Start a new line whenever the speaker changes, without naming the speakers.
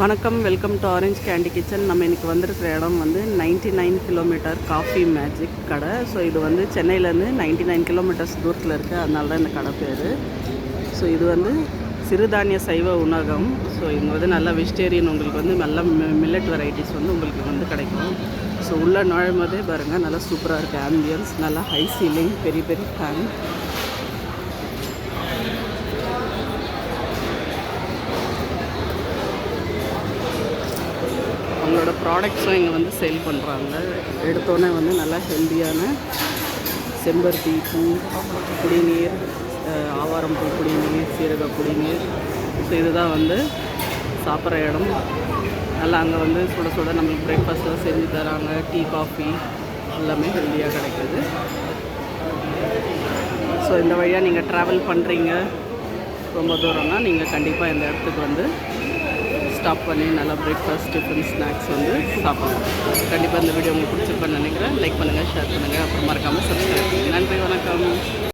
வணக்கம், welcome to orange candy kitchen. நம்ம இன்றைக்கி வந்திருக்கிற இடம் வந்து 99 கிலோமீட்டர் காஃபி மேஜிக் கடை. ஸோ இது வந்து சென்னையிலேருந்து 99 கிலோமீட்டர்ஸ் தூரத்தில் இருக்குது, அதனால தான் இந்த கடை பேர். ஸோ இது வந்து சிறுதானிய சைவ உணவகம். ஸோ இங்கே வந்து நல்லா வெஜிடேரியன், உங்களுக்கு வந்து நல்லா மில்லட் வெரைட்டிஸ் வந்து உங்களுக்கு வந்து கிடைக்கும். ஸோ உள்ளே நுழையும் போதே பாருங்கள், நல்லா சூப்பராக இருக்குது ஆம்பியன்ஸ், நல்லா ஹை சீலிங், பெரிய பெரிய ஃபேன். அவங்களோட ப்ராடக்ட்ஸும் இங்கே வந்து சேல் பண்ணுறாங்க. எடுத்தோன்னே வந்து நல்லா ஹெல்த்தியான செம்பருத்தி பூ குடிநீர், ஆவாரம் பூ குடிநீர், சீரக குடிநீர். ஸோ இதுதான் வந்து சாப்பிட்ற இடம். நல்லா அங்கே வந்து சுட சுட நம்மளுக்கு பிரேக்ஃபாஸ்ட்லாம் செஞ்சு தராங்க. டீ, காஃபி எல்லாமே ஹெல்த்தியாக கிடைக்குது. ஸோ இந்த வழியாக நீங்கள் ட்ராவல் பண்ணுறீங்க ரொம்ப தூரம்னா நீங்கள் கண்டிப்பாக இந்த இடத்துக்கு வந்து ஸ்டாப் பண்ணி நல்லா பிரேக்ஃபாஸ்ட், டிஃபன், ஸ்நாக்ஸ் வந்து சாப்பிடலாம். கண்டிப்பாக இந்த வீடியோ உங்களுக்கு பிடிச்சிருப்பேன்னு நினைக்கிறேன். லைக் பண்ணுங்கள், ஷேர் பண்ணுங்கள், அப்புறம் மறக்காமல் சப்ஸ்கிரைப் பண்ணுங்கள். நன்றி, வணக்கம்.